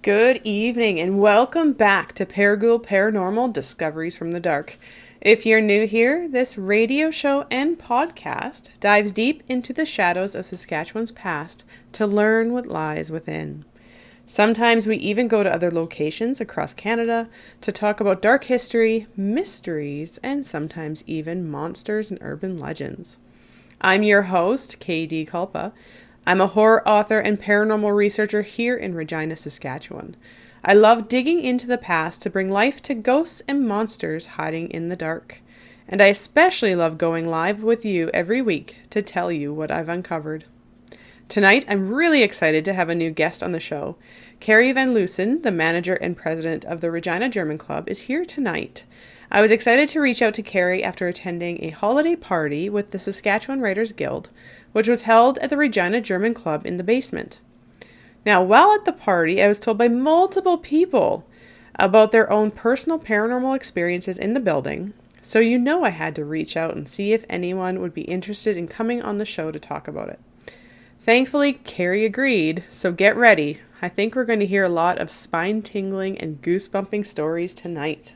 Good evening and welcome back to ParaGhoul Paranormal Discoveries from the Dark. If you're new here, this radio show and podcast dives deep into the shadows of Saskatchewan's past to learn what lies within. Sometimes we even go to other locations across Canada to talk about dark history, mysteries, and sometimes even monsters and urban legends. I'm your host, KD Kulpa. I'm a horror author and paranormal researcher here in Regina, Saskatchewan. I love digging into the past to bring life to ghosts and monsters hiding in the dark. And I especially love going live with you every week to tell you what I've uncovered. Tonight, I'm really excited to have a new guest on the show. Kerri Van Loosen, the manager and president of the Regina German Club, is here tonight. I was excited to reach out to Kerri after attending a holiday party with the Saskatchewan Writers Guild, which was held at the Regina German Club in the basement. Now, while at the party, I was told by multiple people about their own personal paranormal experiences in the building, so I had to reach out and see if anyone would be interested in coming on the show to talk about it. Thankfully, Kerri agreed, so get ready. I think we're going to hear a lot of spine-tingling and goose-bumping stories tonight.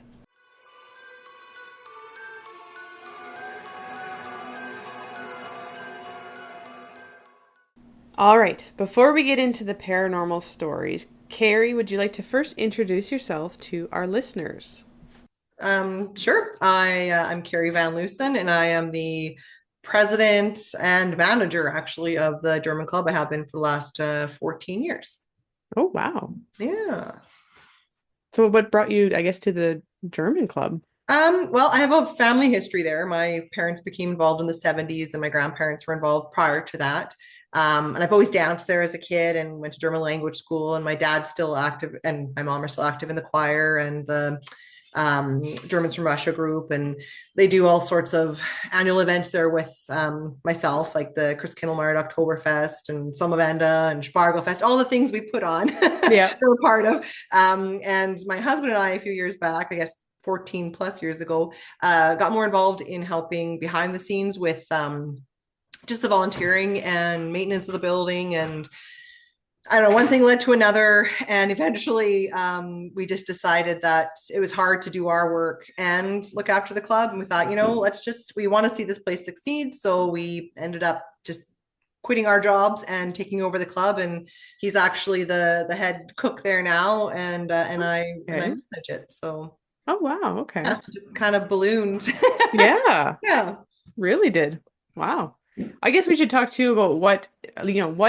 All right, before we get into the paranormal stories, Kerri, would you like to first introduce yourself to our listeners? Sure. I'm Kerri Van Loosen, and I am the president and manager, actually, of the German Club. I have been for the last 14 years. Oh, wow. Yeah. So what brought you, I guess, to the German club? Well, I have a family history there. My parents became involved in the 70s, and my grandparents were involved prior to that. And I've always danced there as a kid and went to German language school. And my dad's still active, and my mom are still active in the choir and the Germans from Russia group, and they do all sorts of annual events there with myself, like the Chris Kindlemart Oktoberfest and Sommerwende and Spargelfest, all the things we put on Yeah. they were part of. And my husband and I, a few years back, I guess 14 plus years ago, got more involved in helping behind the scenes with just the volunteering and maintenance of the building. And I don't know, one thing led to another. And eventually we just decided that it was hard to do our work and look after the club. And we thought, we want to see this place succeed. So we ended up just quitting our jobs and taking over the club. And he's actually the head cook there now. And I Okay. manage it. So Oh, wow. Okay. yeah, just kind of ballooned. Yeah, Yeah. really did. Wow. I guess we should talk too about what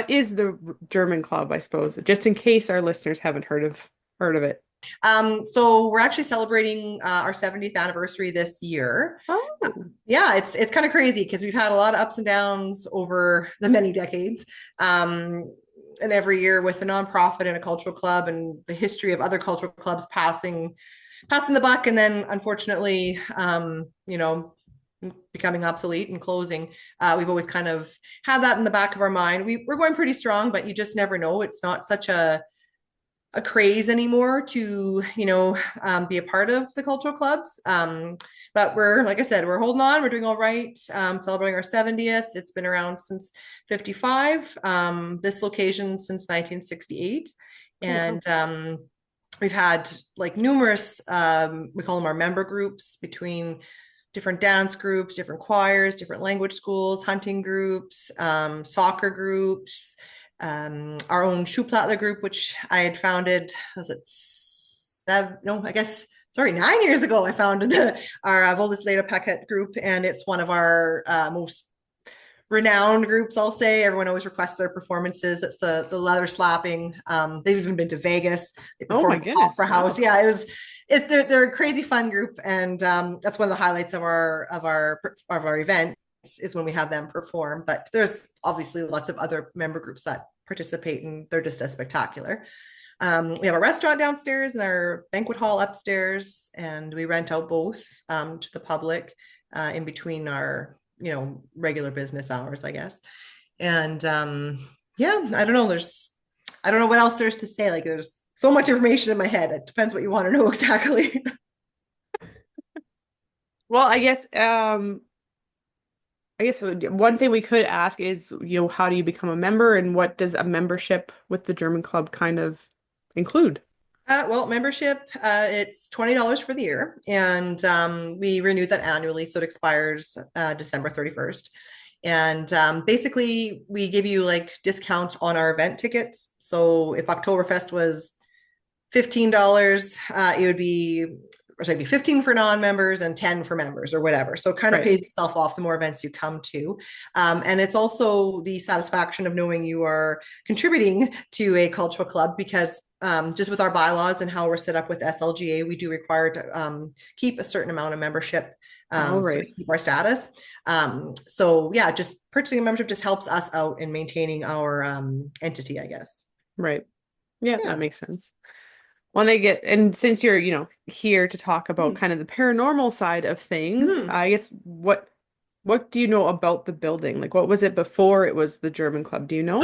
is the German club, I suppose, just in case our listeners haven't heard of it. So we're actually celebrating our 70th anniversary this year. Oh, Yeah, it's kind of crazy because we've had a lot of ups and downs over the many decades. And every year with a nonprofit and a cultural club and the history of other cultural clubs passing the buck, and then unfortunately becoming obsolete and closing. We've always kind of had that in the back of our mind. We're going pretty strong, but you just never know. It's not such a craze anymore to be a part of the cultural clubs. But we're, like I said, we're holding on. We're doing all right. Celebrating our 70th. It's been around since 55. This location since 1968. wow. And we've had like numerous, we call them our member groups, between different dance groups, different choirs, different language schools, hunting groups, soccer groups, our own Schuhplattler group, which I had founded, was it seven? No, I guess, sorry, 9 years ago, I founded our Voldisleda Packet group, and it's one of our most renowned groups, I'll say. Everyone always requests their performances. It's the leather slapping. They've even been to Vegas. They Oh my performed at goodness. Opera House. Wow. Yeah, they're a crazy fun group, and that's one of the highlights of our event is when we have them perform. But there's obviously lots of other member groups that participate, and they're just as spectacular. We have a restaurant downstairs and our banquet hall upstairs, and we rent out both to the public in between our regular business hours, I guess. And yeah, I don't know what else there's to say. Like there's so much information in my head. It depends what you want to know exactly. Well, I guess one thing we could ask is, how do you become a member and what does a membership with the German club kind of include? Well, membership, it's $20 for the year, and we renew that annually, so it expires December 31st. And basically, we give you like discount on our event tickets. So if Oktoberfest was $15, it would be, or sorry, it'd be 15 for non-members and 10 for members or whatever. So it kind of Right. pays itself off the more events you come to. And it's also the satisfaction of knowing you are contributing to a cultural club because just with our bylaws and how we're set up with SLGA, we do require to keep a certain amount of membership All so we right. keep our status. So yeah, just purchasing a membership just helps us out in maintaining our entity, I guess. Right. Yeah, that Yeah. makes sense. When I get, and since you're, here to talk about kind of the paranormal side of things, Mm-hmm. I guess what do you know about the building? Like what was it before it was the German Club? Do you know?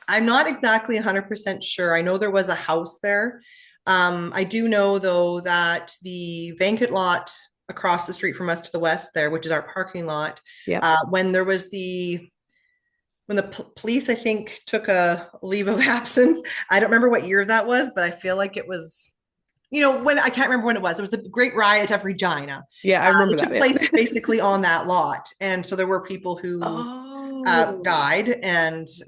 I'm not exactly 100% sure. I know there was a house there. I do know, though, that the vacant lot across the street from us to the west there, which is our parking lot, Yep. when there was when the police, I think, took a leave of absence. I don't remember what year that was, but I feel like it was, when I can't remember when it was. It was the Great Riot of Regina. Yeah, I remember It that. took Yeah. place basically on that lot. And so there were people who Oh. died. And so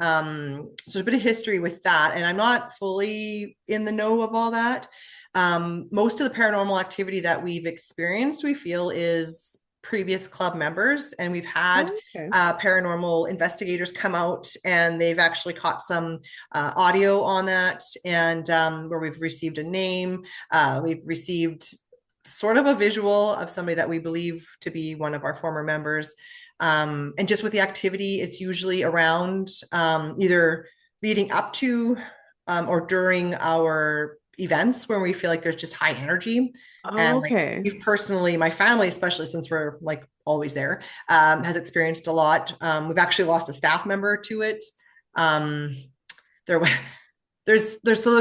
there's a bit of history with that. And I'm not fully in the know of all that. Most of the paranormal activity that we've experienced, we feel, is previous club members. And we've had Oh, okay. paranormal investigators come out and they've actually caught some audio on that and where we've received a name. We've received sort of a visual of somebody that we believe to be one of our former members. And just with the activity, it's usually around either leading up to or during our events where we feel like there's just high energy. And like Okay. we've personally, my family, especially since we're like always there, has experienced a lot. We've actually lost a staff member to it. Um, there, there's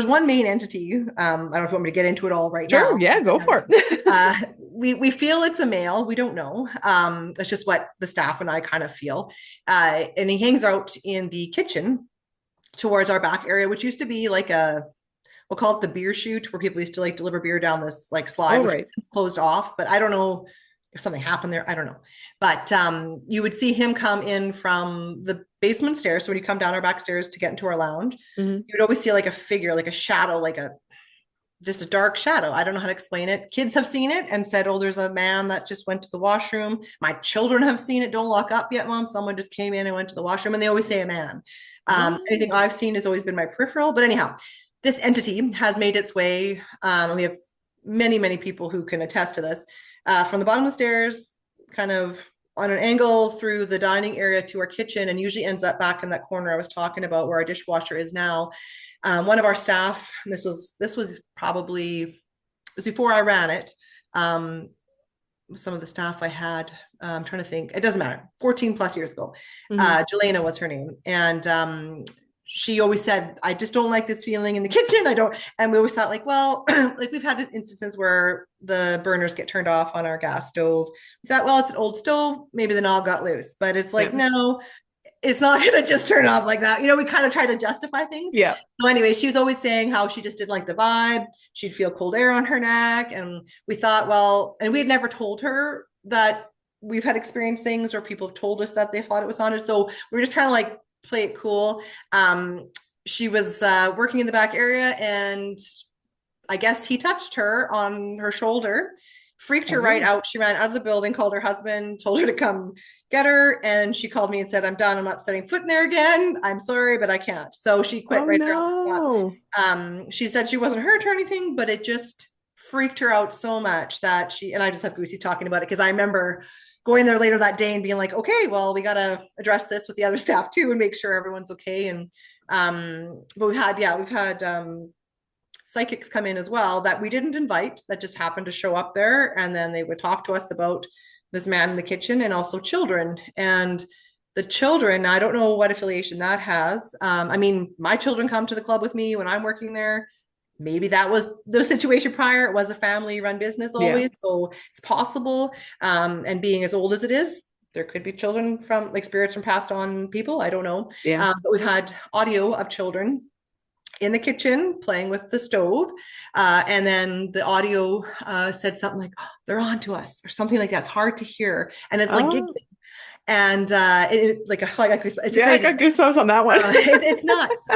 one main entity. I don't know if you want me to get into it all right Sure. now. Yeah, go for it. We feel it's a male. We don't know. That's just what the staff and I kind of feel. And he hangs out in the kitchen towards our back area, which used to be like we'll call it the beer chute, where people used to like deliver beer down this like slide, All which right. is closed off. But I don't know if something happened there. I don't know. But you would see him come in from the basement stairs. So when you come down our back stairs to get into our lounge, Hmm. you would always see like a figure, like a shadow, like a just a dark shadow. I don't know how to explain it. Kids have seen it and said, "Oh, there's a man that just went to the washroom." My children have seen it. Don't lock up yet, Mom. Someone just came in and went to the washroom, and they always say a man. Anything Oh. I've seen has always been my peripheral. But anyhow, this entity has made its way. We have many, many people who can attest to this. From the bottom of the stairs, kind of on an angle through the dining area to our kitchen, and usually ends up back in that corner I was talking about where our dishwasher is now. One of our staff, and this was probably it was before I ran it. Um, some of the staff I had, I'm trying to think, it doesn't matter, 14 plus years ago. Hmm. Jelena was her name. And she always said, "I just don't like this feeling in the kitchen. I don't." And we always thought like, well, like we've had instances where the burners get turned off on our gas stove. We thought, well, it's an old stove. Maybe the knob got loose, but it's like, Yeah. no, it's not going to just turn off like that. We kind of try to justify things. Yeah. So anyway, she was always saying how she just didn't like the vibe. She'd feel cold air on her neck. And we thought, well, and we had never told her that we've had experienced things or people have told us that they thought it was haunted. So we are just trying to like play it cool. She was working in the back area and I guess he touched her on her shoulder, freaked her right Oh. out. She ran out of the building, called her husband, told her to come get her. And she called me and said, "I'm done. I'm not setting foot in there again. I'm sorry, but I can't." So she quit Oh right there on the spot. no. She said she wasn't hurt or anything, but it just freaked her out so much that and I just have goosies talking about it because I remember going there later that day and being like, okay, well, we got to address this with the other staff too and make sure everyone's okay. And, but we've had, psychics come in as well that we didn't invite that just happened to show up there. And then they would talk to us about this man in the kitchen and also children. And the children, I don't know what affiliation that has. I mean, my children come to the club with me when I'm working there. Maybe that was the situation prior. It was a family run business Yeah. always. So it's possible. And being as old as it is, there could be children from like spirits from passed on people. I don't know. Yeah. But we've had audio of children in the kitchen playing with the stove. And then the audio said something like, oh, they're on to us or something like that. It's hard to hear. And it's like Oh, giggling. And I got goosebumps. It's yeah, I crazy. got goosebumps on that one. It's nuts.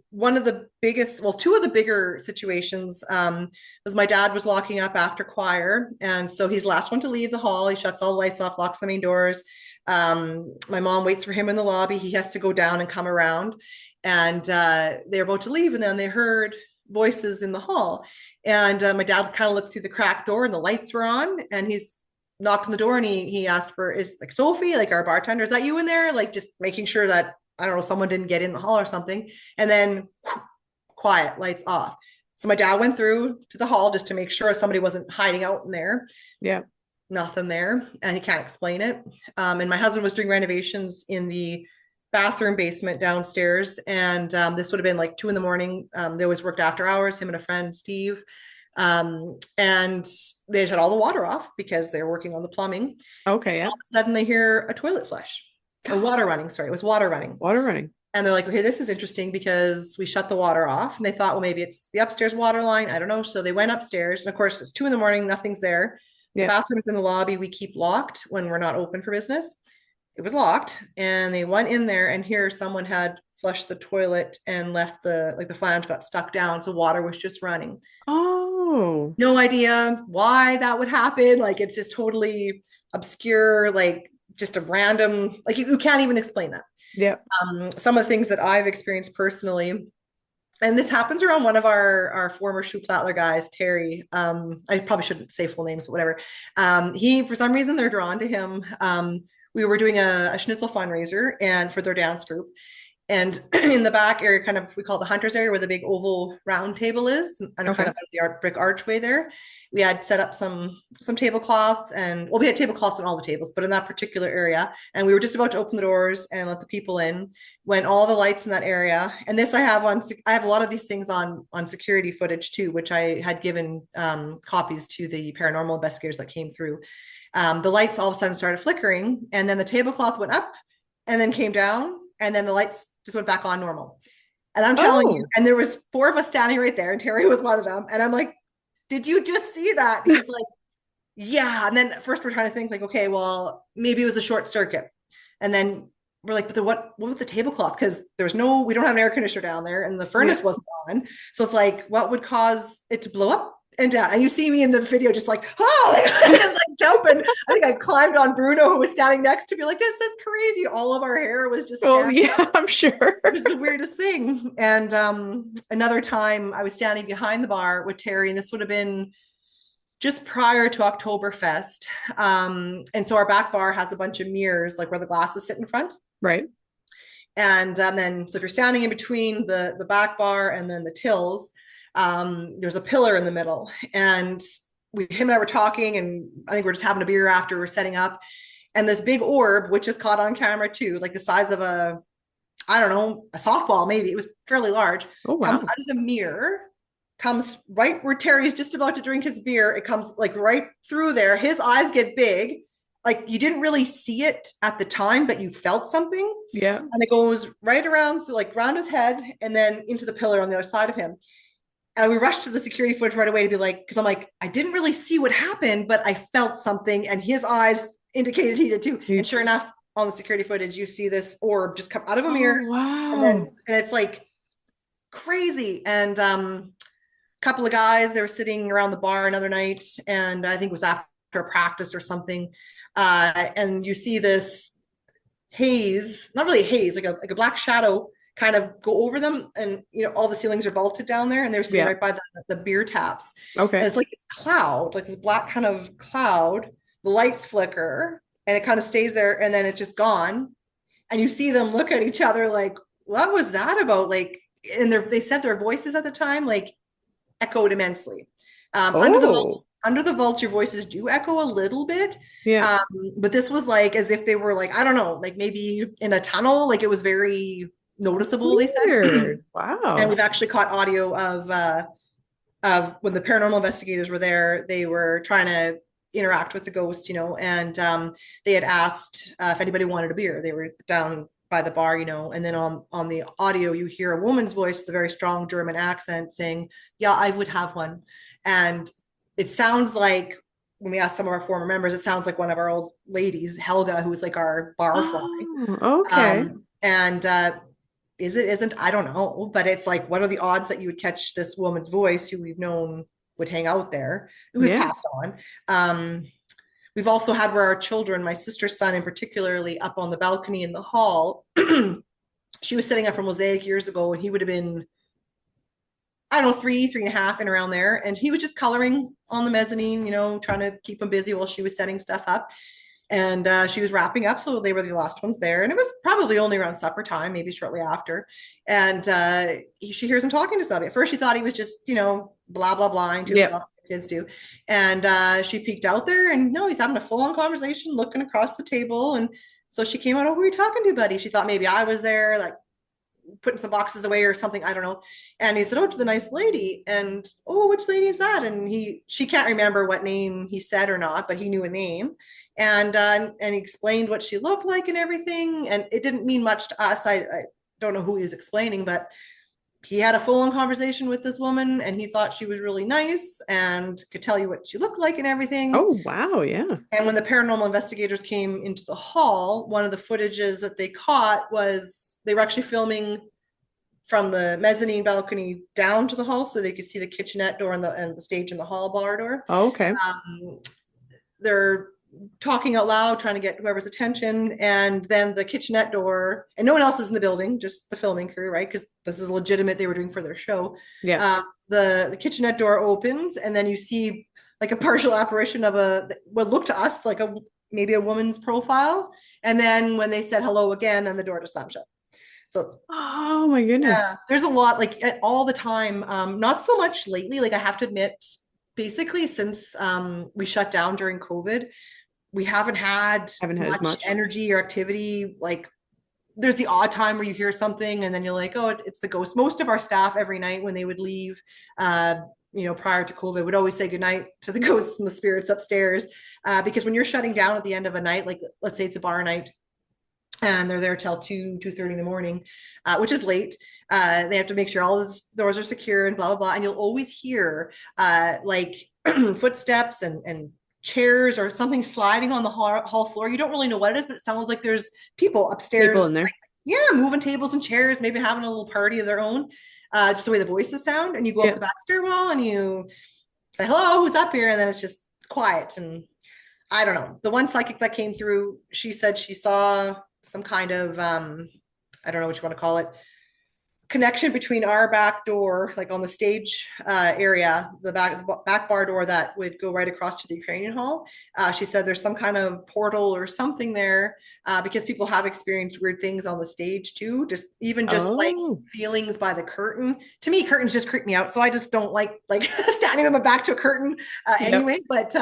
One of the biggest, well, two of the bigger situations was my dad was locking up after choir. And so he's the last one to leave the hall. He shuts all the lights off, locks the main doors. My mom waits for him in the lobby. He has to go down and come around. And they're about to leave. And then they heard voices in the hall. And my dad kind of looked through the cracked door and the lights were on. And he's knocked on the door and he asked for, is like Sophie, like our bartender, is that you in there? Like just making sure that, I don't know, someone didn't get in the hall or something. And then quiet, lights off. So my dad went through to the hall just to make sure somebody wasn't hiding out in there. Yeah. Nothing there. And he can't explain it. And my husband was doing renovations in the bathroom basement downstairs. And this would have been like 2 a.m. They always worked after hours, him and a friend, Steve. And they just had all the water off because they were working on the plumbing. Okay, yeah. All of a sudden they hear a toilet flush or water running. Sorry, it was water running. Water running. And they're like, okay, this is interesting because we shut the water off. And they thought, well, maybe it's the upstairs water line. I don't know. So they went upstairs. And of course, it's 2 a.m. Nothing's there. The Yeah. bathroom's in the lobby. We keep locked when we're not open for business. It was locked. And they went in there and here someone had flushed the toilet and left the flange got stuck down. So water was just running. Oh. No idea why that would happen. Like it's just totally obscure, like just a random, like you can't even explain that. Yeah. Some of the things that I've experienced personally, and this happens around one of our former Schuhplattler guys, Terry. I probably shouldn't say full names, but whatever. He, for some reason, they're drawn to him. We were doing a schnitzel fundraiser and for their dance group. And in the back area, kind of, we call it the hunters area where the big oval round table is, under kind of the brick archway there. We had set up some tablecloths and, well, we had tablecloths on all the tables, but in that particular area. And we were just about to open the doors and let the people in when all the lights in that area. And this I have a lot of these things on security footage too, which I had given copies to the paranormal investigators that came through. The lights all of a sudden started flickering and then the tablecloth went up and then came down and then the lights just went back on normal. And I'm telling you, and there was 4 of us standing right there and Terry was one of them. And I'm like, did you just see that? He's like, yeah. And then first we're trying to think like, okay, well, maybe it was a short circuit. And then we're like, but what was the tablecloth? Because we don't have an air conditioner down there and the furnace wasn't on. So it's like, what would cause it to blow up and down? And you see me in the video just like, oh, just like jumping. I think I climbed on Bruno, who was standing next to me, like, this is crazy. All of our hair was just yeah, I'm sure. It was the weirdest thing. And another time I was standing behind the bar with Terry, and this would have been just prior to Oktoberfest. And so our back bar has a bunch of mirrors, like where the glasses sit in front. Right. And then, so if you're standing in between the back bar and then the tills, there's a pillar in the middle. And him and I were talking, and I think we're just having a beer after we're setting up. And this big orb, which is caught on camera too, like the size of a softball, maybe. It was fairly large. Oh, wow. Comes out of the mirror, comes right where Terry's just about to drink his beer. It comes like right through there. His eyes get big. Like you didn't really see it at the time, but you felt something. Yeah. And it goes right around, so like around his head and then into the pillar on the other side of him. And we rushed to the security footage right away to be like, because I'm like, I didn't really see what happened, but I felt something. And his eyes indicated he did too. And sure enough, on the security footage, you see this orb just come out of a mirror. Wow. And it's like crazy. And a couple of guys, they were sitting around the bar another night, and I think it was after a practice or something. And you see this haze, not really a haze, like a black shadow kind of go over them, and all the ceilings are vaulted down there, and they're sitting right by the beer taps. Okay. And it's like this cloud, like this black kind of cloud. The lights flicker and it kind of stays there, and then it's just gone. And you see them look at each other like, what was that about? Like, and they said their voices at the time like echoed immensely. Under the vault, your voices do echo a little bit. Yeah. But this was like as if they were like, I don't know, like maybe in a tunnel. Like it was very noticeable. Weird. They said. Wow. And we've actually caught audio of when the paranormal investigators were there. They were trying to interact with the ghost, and they had asked if anybody wanted a beer. They were down by the bar, and then on the audio you hear a woman's voice with a very strong German accent saying, "Yeah, I would have one." And it sounds like, when we asked some of our former members, it sounds like one of our old ladies, Helga, who's like our barfly. Oh, okay. And is it, isn't, I don't know, but it's like, what are the odds that you would catch this woman's voice who we've known would hang out there, who has Yeah. passed on. We've also had where our children, my sister's son in particularly, up on the balcony in the hall, she was setting up for Mosaic years ago, and he would have been, I don't know, three and a half, and around there. And he was just coloring on the mezzanine, trying to keep him busy while she was setting stuff up. And she was wrapping up, so they were the last ones there. And it was probably only around supper time, maybe shortly after. And she hears him talking to somebody. At first, she thought he was just, blah, blah, blah to Yep. himself. Kids do. And she peeked out there, and no, he's having a full-on conversation, looking across the table. And so she came out, "Oh, who are you talking to, buddy?" She thought maybe I was there, like putting some boxes away or something. I don't know. And he said, "Oh, to the nice lady." And, "Oh, which lady is that?" And she can't remember what name he said or not, but he knew a name. And he explained what she looked like and everything. And it didn't mean much to us. I don't know who he was explaining, but he had a full-on conversation with this woman, and he thought she was really nice and could tell you what she looked like and everything. Oh, wow. Yeah. And when the paranormal investigators came into the hall, one of the footages that they caught was they were actually filming from the mezzanine balcony down to the hall, so they could see the kitchenette door and the stage and the hall bar door. Oh, okay. They're talking out loud, trying to get whoever's attention, and then the kitchenette door, and no one else is in the building, just the filming crew, right? Because this is legitimate, they were doing for their show. Yeah. The kitchenette door opens, and then you see like a partial apparition of what looked to us like maybe a woman's profile. And then when they said hello again, then the door just slammed shut. So Oh my goodness. yeah, there's a lot, like all the time. Not so much lately. Like I have to admit, basically since we shut down during COVID, we haven't had Haven't had as much much. energy or activity. Like there's the odd time where you hear something and then you're like, "Oh, it's the ghost." Most of our staff every night when they would leave, prior to COVID, would always say goodnight to the ghosts and the spirits upstairs. Because when you're shutting down at the end of a night, like let's say it's a bar night, and they're there till 2:30 in the morning, which is late. They have to make sure all the doors are secure and blah, blah, blah. And you'll always hear like footsteps and chairs or something sliding on the hall floor. You don't really know what it is, but it sounds like there's people People upstairs, in there. like, yeah, moving tables and chairs, maybe having a little party of their own, just the way the voices sound. And you go up Yeah. the back stairwell and you say, "Hello, who's up here?" And then it's just quiet. And I don't know. The one psychic that came through, she said she saw some kind of I don't know what you want to call it, connection between our back door, like on the stage area, the back bar door that would go right across to the Ukrainian hall. She said there's some kind of portal or something there, because people have experienced weird things on the stage too. Just like Oh, feelings by the curtain. To me, curtains just creep me out, so I just don't like standing on my back to a curtain yep. anyway. But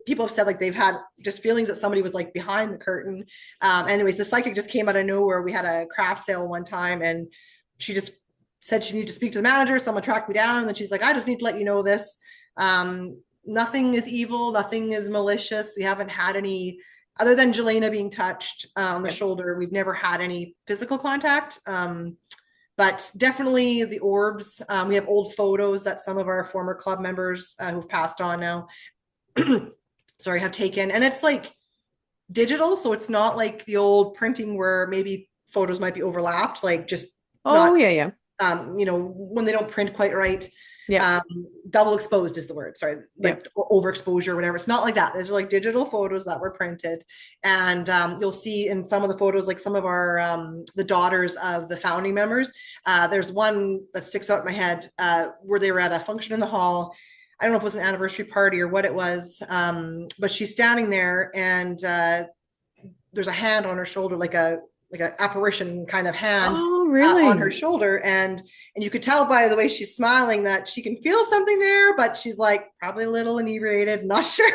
people have said like they've had just feelings that somebody was like behind the curtain. Anyways, the psychic just came out of nowhere. We had a craft sale one time, and she just said she needed to speak to the manager. Someone tracked me down, and then she's like, "I just need to let you know this. Nothing is evil. Nothing is malicious. We haven't had any, other than Jelena being touched on the Yep. shoulder. We've never had any physical contact. But definitely the orbs. We have old photos that some of our former club members who've passed on now, sorry, have taken. And it's like digital. So it's not like the old printing where maybe photos might be overlapped, like just Oh, not, yeah, yeah. when they don't print quite right. Yeah. Double exposed is the word, sorry, Yeah. like overexposure or whatever. It's not like that. These are like digital photos that were printed. And you'll see in some of the photos, like some of our the daughters of the founding members, there's one that sticks out in my head, where they were at a function in the hall. I don't know if it was an anniversary party or what it was, but she's standing there, and there's a hand on her shoulder, like a apparition kind of hand Oh, on her really? shoulder, and you could tell by the way she's smiling that she can feel something there, but she's like probably a little inebriated, not sure.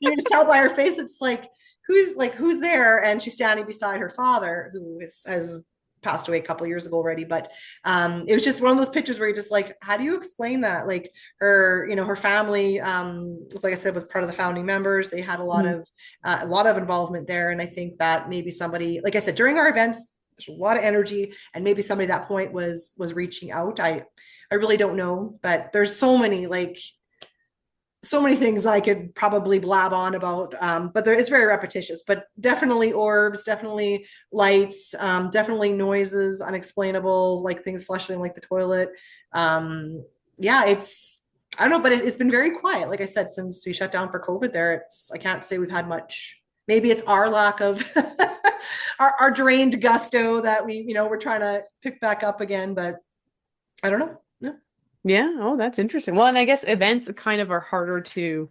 You can just tell by her face, it's like who's there, and she's standing beside her father, who has passed away a couple of years ago already, but it was just one of those pictures where you're just like, how do you explain that? Like her family, was, like I said, was part of the founding members. They had Mhm. a lot of involvement there, and I think that maybe somebody, like I said, during our events, there's a lot of energy, and maybe somebody at that point was reaching out. I really don't know, but there's so many things I could probably blab on about, but it's very repetitious. But definitely orbs, definitely lights, definitely noises, unexplainable, like things flushing like the toilet. Yeah, I don't know, but it's been very quiet. Like I said, since we shut down for COVID, I can't say we've had much. Maybe it's our lack of our drained gusto that we're trying to pick back up again, but I don't know. Yeah. Yeah. Oh, that's interesting. Well, and I guess events kind of are harder to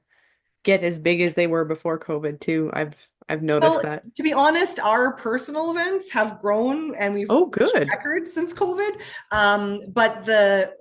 get as big as they were before COVID too. I've noticed Well, that. to be honest, our personal events have grown and we've Oh, reached good. records since COVID. But the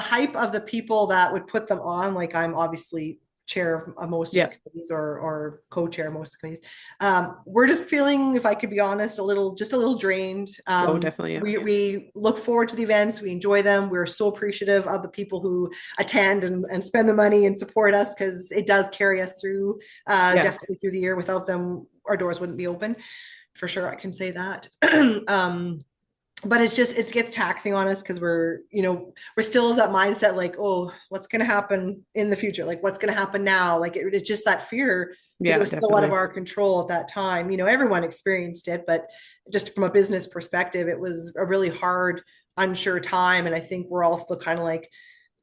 hype of the people that would put them on, like I'm obviously chair of most of the Yeah. committees or co-chair of most of the committees. We're just feeling, if I could be honest, just a little drained. Oh, definitely. Yeah. We look forward to the events. We enjoy them. We're so appreciative of the people who attend and spend the money and support us, because it does carry us through, Yeah. definitely through the year. Without them, our doors wouldn't be open. For sure, I can say that. But it gets taxing on us, because we're still of that mindset, like, oh, what's going to happen in the future, like what's going to happen now, like it's just that fear, because it Yeah, was so out of definitely. our control at that time. Everyone experienced it, but just from a business perspective, it was a really hard, unsure time. And I think we're all still kind of like,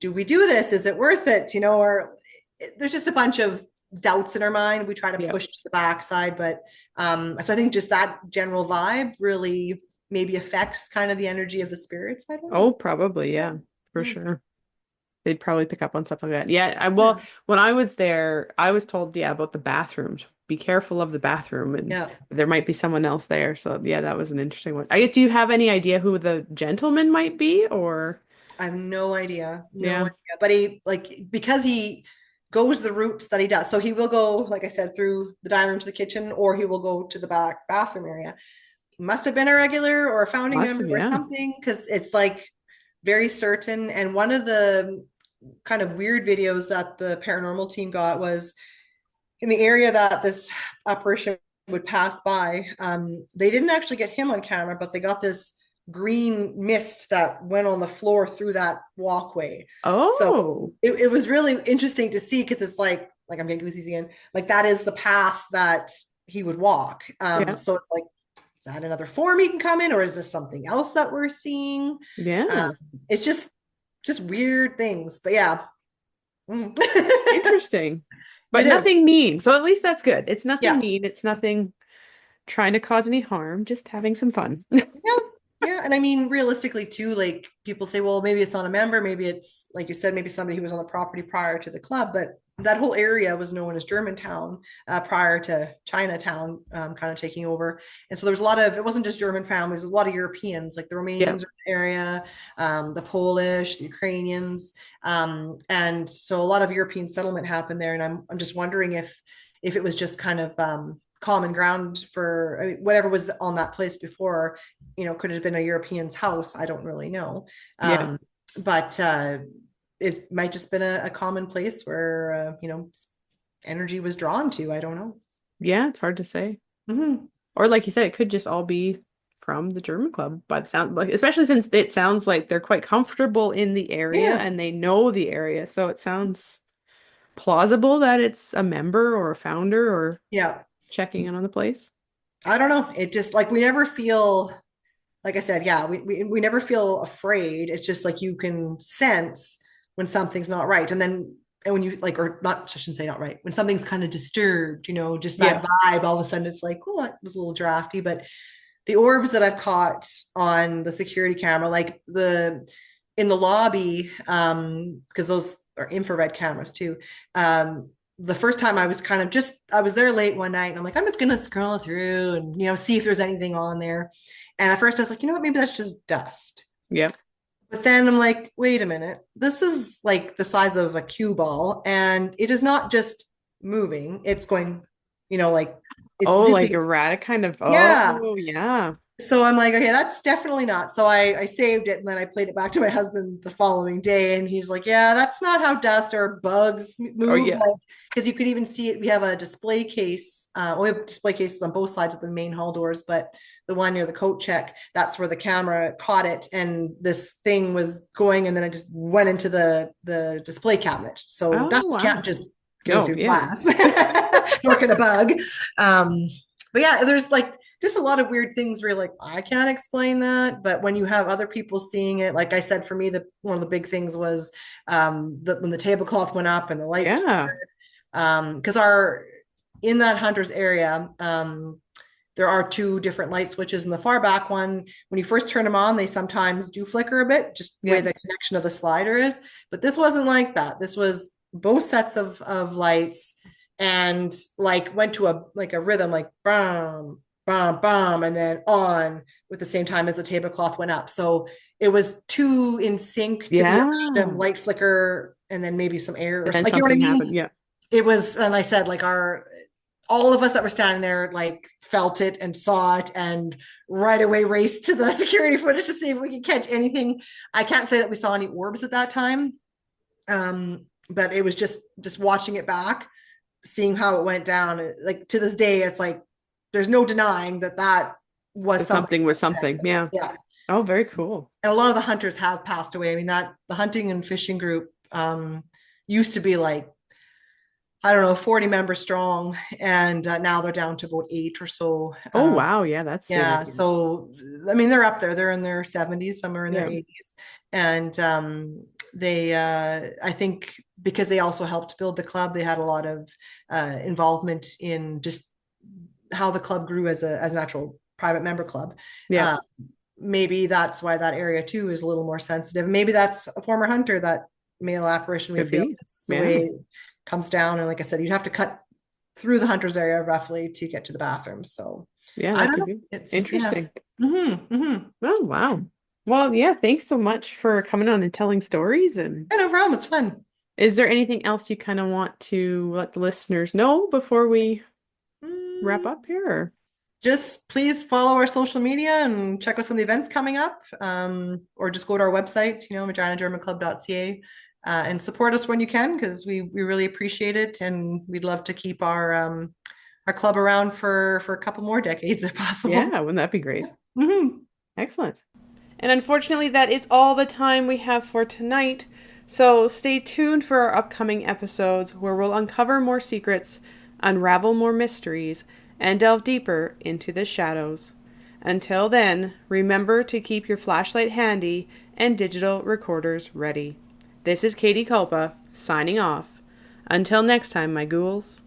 do we do this, is it worth it, or there's just a bunch of doubts in our mind we try to Yeah. push to the backside. But so I think just that general vibe really maybe affects kind of the energy of the spirits. I don't Oh, know. probably. Yeah, for Yeah. sure. They'd probably pick up on stuff like that. Yeah. Well, Yeah. when I was there, I was told, yeah, about the bathrooms. Be careful of the bathroom, and Yeah. there might be someone else there. So yeah, that was an interesting one. Do you have any idea who the gentleman might be, or I have no idea. No yeah? idea. But because he goes the routes that he does. So he will go, like I said, through the dining room to the kitchen, or he will go to the back bathroom area. He must have been a regular or a founding Must member have, or yeah. something, because it's like very certain. And one of the kind of weird videos that the paranormal team got was in the area that this apparition would pass by. They didn't actually get him on camera, but they got this green mist that went on the floor through that walkway. So Oh, it was really interesting to see, because it's like I'm getting goosies again. Like that is the path that he would walk. yeah, So it's like, is that another form he can come in, or is this something else that we're seeing? Um, yeah. it's just weird things, but yeah. Mm. Interesting. But It is. nothing mean. So at least that's good. It's nothing Yeah. mean. It's nothing trying to cause any harm, just having some fun. Yeah. Yeah. And I mean, realistically, too, like people say, well, maybe it's not a member. Maybe it's, like you said, maybe somebody who was on the property prior to the club. But that whole area was known as Germantown, prior to Chinatown, kind of taking over. And so there was it wasn't just German families, there was a lot of Europeans, like the Yeah. Romanians were in the area, the Polish, the Ukrainians. And so a lot of European settlement happened there. And I'm just wondering if it was just kind of, common ground for, I mean, whatever was on that place before, could have been a European's house. I don't really know. Yeah. But it might just been a common place where, energy was drawn to. I don't know. Yeah, it's hard to say. Mm-hmm. Or like you said, it could just all be from the German club by the sound, like especially since it sounds like they're quite comfortable in the area Yeah. and they know the area. So it sounds plausible that it's a member or a founder or Yeah. checking in on the place. I don't know. It just like we never feel, like I said, yeah, we never feel afraid. It's just like you can sense when something's not right. And when you like, or not, I shouldn't say not right, when something's kind of disturbed, just Yeah. that vibe, all of a sudden it's like, oh, it was a little drafty. But the orbs that I've caught on the security camera, like in the lobby, because those are infrared cameras too. The first time I was I was there late one night and I'm like, I'm just gonna scroll through and see if there's anything on there. And at first I was like, you know what, maybe that's just dust. Yeah. But then I'm like, wait a minute, this is like the size of a cue ball, and it is not just moving, it's going, like it's Oh, like zipping. erratic kind of. Yeah. Oh, yeah. So I'm like, okay, that's definitely not. So I saved it and then I played it back to my husband the following day. And he's like, yeah, that's not how dust or bugs Oh move. yeah. Like, because you could even see it. We have a display case. We have display cases on both sides of the main hall doors, but the one near the coat check, that's where the camera caught it. And this thing was going and then it just went into the display cabinet. So Oh dust wow. can't just go No, through yeah. glass, nor can a bug. Um, but yeah, there's like just a lot of weird things where you're like, I can't explain that. But when you have other people seeing it, like I said, for me, the one of the big things was when the tablecloth went up and the lights, Yeah. because our in that hunters area, there are two different light switches. In the far back one, when you first turn them on, they sometimes do flicker a bit, just the way Yeah. the connection of the slider is. But this wasn't like that. This was both sets of lights and like went to a rhythm like bam, bam, bam, and then on with the same time as the tablecloth went up. So it was too in sync to be a random Yeah. light flicker and then maybe some air or And then like, you know what I something mean? happened. Yeah. It was, and I said like all of us that were standing there like felt it and saw it and right away raced to the security footage to see if we could catch anything. I can't say that we saw any orbs at that time, but it was just watching it back, seeing how it went down. Like to this day, it's like there's no denying that was That something. something was something. Yeah. Yeah, Oh, very cool. and a lot of the hunters have passed away. I mean, that the hunting and fishing group used to be like, I don't know, 40 members strong, and now they're down to about 8 or so. Oh wow. Yeah, that's Yeah, significant. so I mean, they're up there. They're in their 70s, some are in their Yeah. 80s, and they, I think, because they also helped build the club, they had a lot of involvement in just how the club grew as an actual private member club. Yeah. Uh, Maybe that's why that area too is a little more sensitive. Maybe that's a former hunter, that male apparition we Could feel be. is the way Yeah. it comes down. And like I said, you'd have to cut through the hunter's area roughly to get to the bathroom. So Yeah, I that don't could know. be It's yeah. interesting. Mm-hmm. Oh wow. Well, yeah, thanks so much for coming on and telling stories. And Yeah, no problem. It's fun. is there anything else you kind of want to let the listeners know before we wrap Mm, up here? Or? just please follow our social media and check out some of the events coming up, or just go to our website, reginagermanclub.ca, and support us when you can, because we really appreciate it, and we'd love to keep our club around for a couple more decades if possible. Yeah, wouldn't that be great? Mhm. Excellent. And unfortunately, that is all the time we have for tonight. So stay tuned for our upcoming episodes where we'll uncover more secrets, unravel more mysteries, and delve deeper into the shadows. Until then, remember to keep your flashlight handy and digital recorders ready. This is Katie Kulpa, signing off. Until next time, my ghouls.